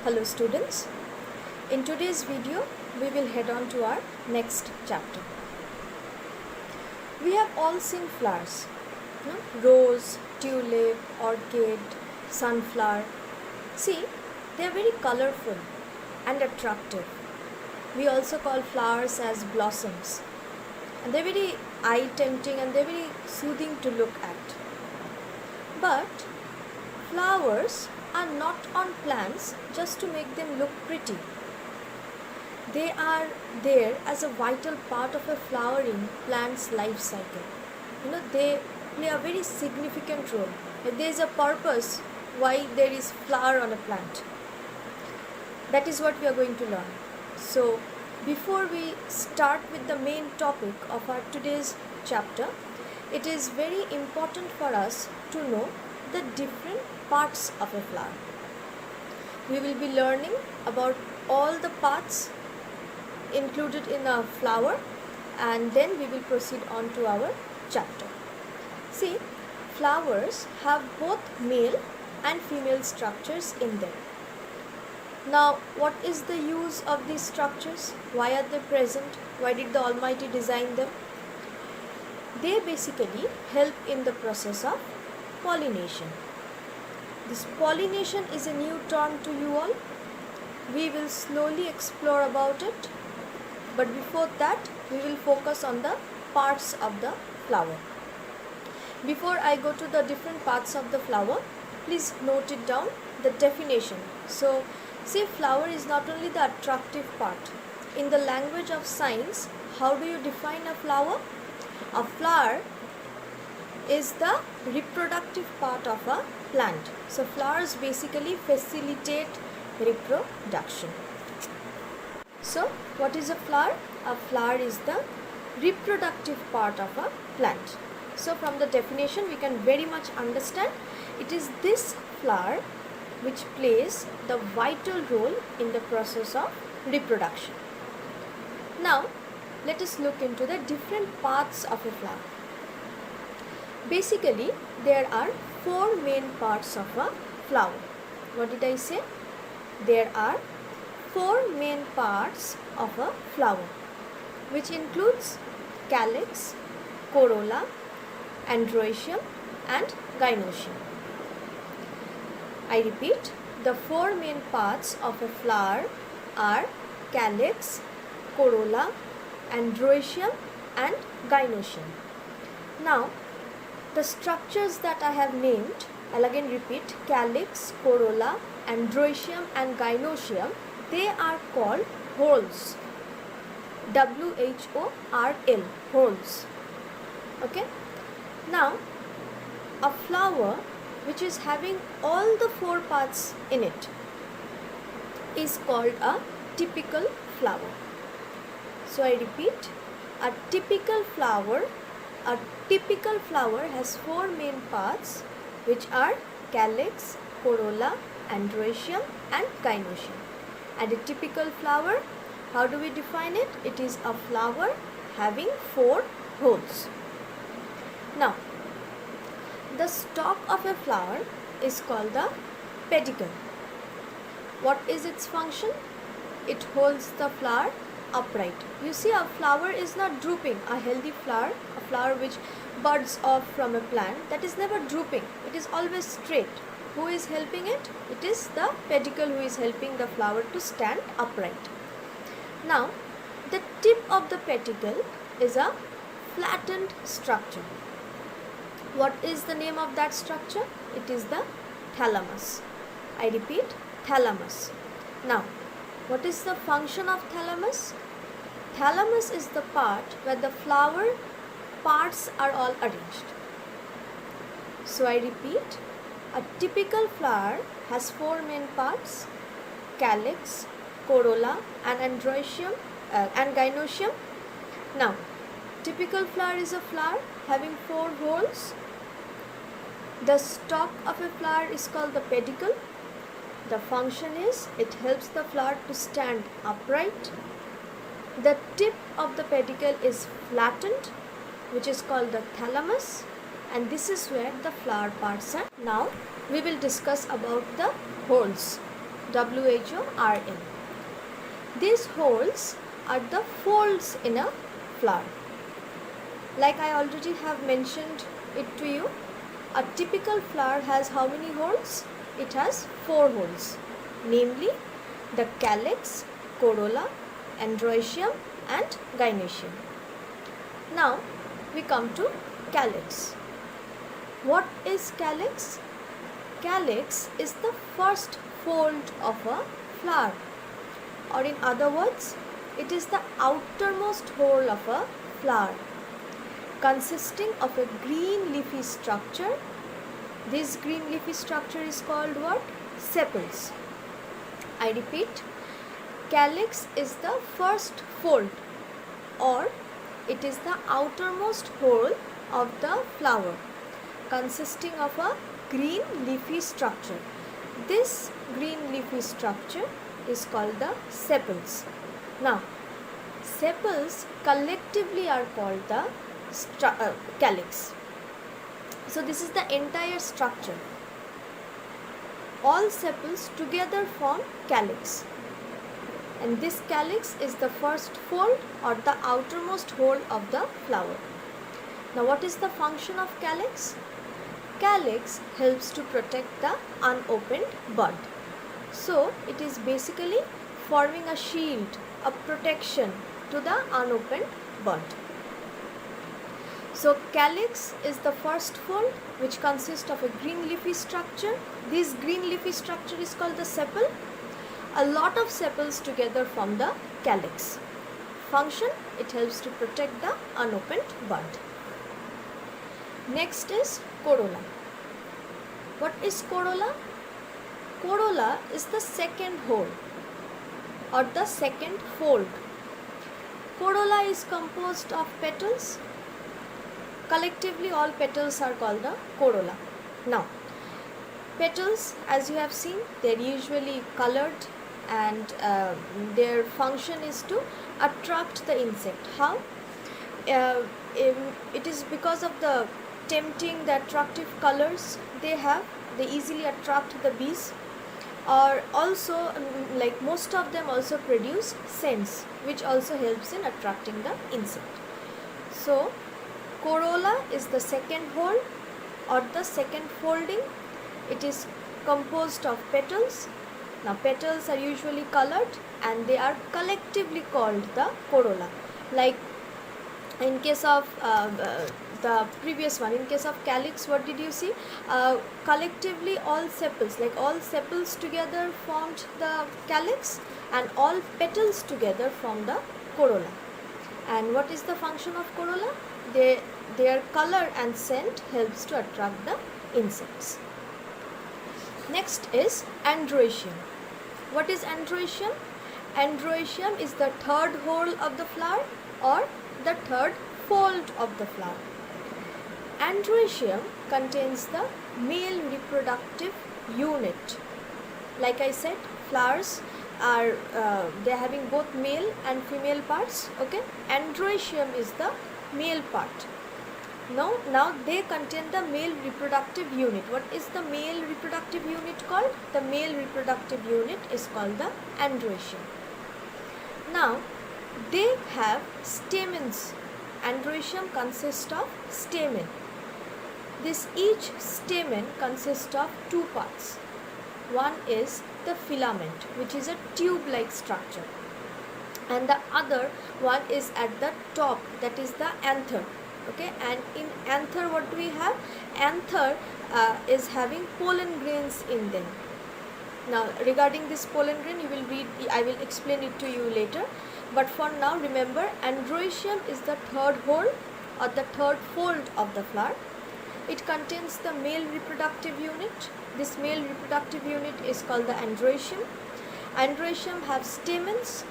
Hello students, in today's video we will head on to our next chapter. We have all seen flowers, rose, tulip, orchid, sunflower. See, they are very colorful and attractive. We also call flowers as blossoms, and they are very eye tempting and they are very soothing to look at. But flowers are not on plants just to make them look pretty. They are there as a vital part of a flowering plant's life cycle. They play a very significant role. There is a purpose why there is flower on a plant. That is what we are going to learn. So, before we start with the main topic of our today's chapter, it is very important for us to know the different parts of a flower. We will be learning about all the parts included in a flower, and then we will proceed on to our chapter. See, flowers have both male and female structures in them. Now, what is the use of these structures? Why are they present? Why did the Almighty design them? They basically help in the process of pollination. This pollination is a new term to you all. We will slowly explore about it. But before that, we will focus on the parts of the flower. Before I go to the different parts of the flower, please note it down, the definition. So, see, flower is not only the attractive part. In the language of science, how do you define a flower? A flower is the reproductive part of a plant. So, flowers basically facilitate reproduction. So, what is a flower? A flower is the reproductive part of a plant. So, from the definition, we can very much understand it is this flower which plays the vital role in the process of reproduction. Now, let us look into the different parts of a flower. Basically, there are four main parts of a flower. What did I say? There are four main parts of a flower, which includes calyx, corolla, androecium and gynoecium. I repeat, the four main parts of a flower are calyx, corolla, androecium and gynoecium. Now, the structures that I have named, I'll again repeat, calyx, corolla, androecium and gynoecium, they are called whorls. W-H-O-R-L, whorls. Okay. Now, a flower which is having all the four parts in it is called a typical flower. So, I repeat, a typical flower has four main parts, which are calyx, corolla, androecium and gynoecium. And a typical flower, how do we define it? It is a flower having four whorls. Now, the stalk of a flower is called the pedicle. What is its function? It holds the flower upright. You see, a flower is not drooping. A healthy flower, a flower which buds off from a plant, that is never drooping. It is always straight. Who is helping it? It is the pedicle who is helping the flower to stand upright. Now, the tip of the pedicle is a flattened structure. What is the name of that structure? It is the thalamus. I repeat, thalamus. Now, what is the function of thalamus? Thalamus is the part where the flower parts are all arranged. So, I repeat, a typical flower has four main parts: calyx, corolla and androecium and gynoecium. Now, typical flower is a flower having four whorls. The stalk of a flower is called the pedicle. The function is it helps the flower to stand upright. The tip of the pedicle is flattened, which is called the thalamus, and this is where the flower parts are. Now we will discuss about the whorls. WHORN. These holes are the folds in a flower. Like I already have mentioned it to you, a typical flower has how many holes? It has 4 holes, namely the calyx, corolla, androecium and gynoecium. Now we come to calyx. What is calyx? Calyx is the first fold of a flower, or in other words, it is the outermost hole of a flower, consisting of a green leafy structure. This green leafy structure is called what? Sepals. I repeat, calyx is the first fold, or it is the outermost hole of the flower, consisting of a green leafy structure. This green leafy structure is called the sepals. Now, sepals collectively are called the calyx. So this is the entire structure. All sepals together form calyx, and this calyx is the first fold or the outermost hole of the flower. Now what is the function of calyx? Calyx helps to protect the unopened bud. So it is basically forming a shield, a protection to the unopened bud. So calyx is the first fold, which consists of a green leafy structure. This green leafy structure is called the sepal. A lot of sepals together form the calyx. Function: it helps to protect the unopened bud. Next is corolla. What is corolla? Corolla is the second hole or the second fold. Corolla is composed of petals. Collectively, all petals are called the corolla. Now, petals, as you have seen, they are usually colored, and their function is to attract the insect. How? It is because of the tempting, the attractive colors they have. They easily attract the bees, or also like most of them also produce scents, which also helps in attracting the insect. So corolla is the second hole or the second folding. It is composed of petals. Now petals are usually colored and they are collectively called the corolla. Like in case of the previous one, in case of calyx, what did you see? Collectively all sepals, like all sepals together formed the calyx, and all petals together form the corolla. And what is the function of corolla? Their color and scent helps to attract the insects. Next is androecium. What is androecium? Androecium is the third hole of the flower or the third fold of the flower. Androecium contains the male reproductive unit. Like I said, flowers are they are having both male and female parts. Okay, androecium is the male part. Now they contain the male reproductive unit. What is the male reproductive unit called? The male reproductive unit is called the androecium. Now they have stamens. Androecium consists of stamen. Each stamen consists of two parts. One is the filament, which is a tube-like structure, and the other one is at the top, that is the anther. Okay, and in anther what do we have? Anther is having pollen grains in them. Now regarding this pollen grain, you will read, I will explain it to you later, but for now remember, androecium is the third hole or the third fold of the flower. It contains the male reproductive unit. This male reproductive unit is called the androecium. Androecium have stamens.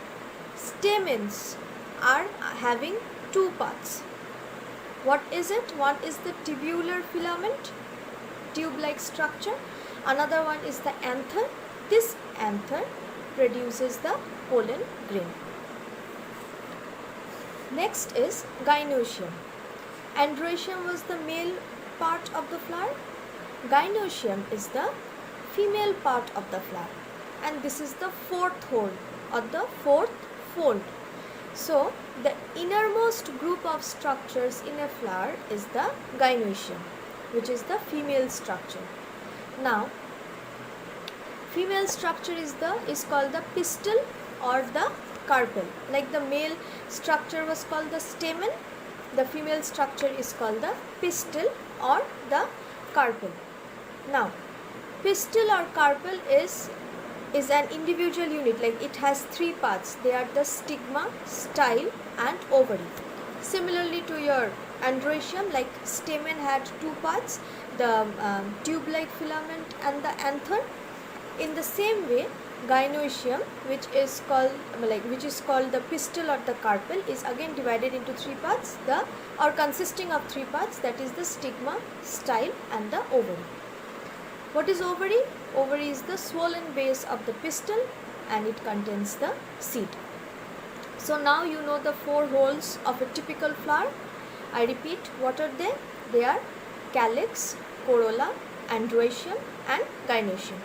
Stamens are having two parts. What is it? One is the tubular filament, tube-like structure. Another one is the anther. This anther produces the pollen grain. Next is gynoecium. Androecium was the male part of the flower. Gynoecium is the female part of the flower. and this is the fourth hole or the fourth fold. So the innermost group of structures in a flower is the gynoecium, which is the female structure. Now female structure is called the pistil or the carpel. Like the male structure was called the stamen, the female structure is called the pistil or the carpel. Now pistil or carpel is an individual unit, like it has three parts. They are the stigma, style and ovary. Similarly to your androecium, like stamen had two parts, the tube-like filament and the anther. In the same way, gynoecium, which is called the pistil or the carpel, is again divided into three parts, consisting of three parts, that is the stigma, style and the ovary. What is ovary? Ovary is the swollen base of the pistil and it contains the seed. So now you know the four holes of a typical flower. I repeat, what are they? They are calyx, corolla, androecium and gynoecium.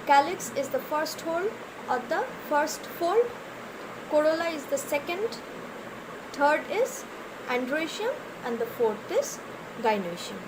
Calyx is the first hole or the first fold, corolla is the second, third is androecium and the fourth is gynoecium.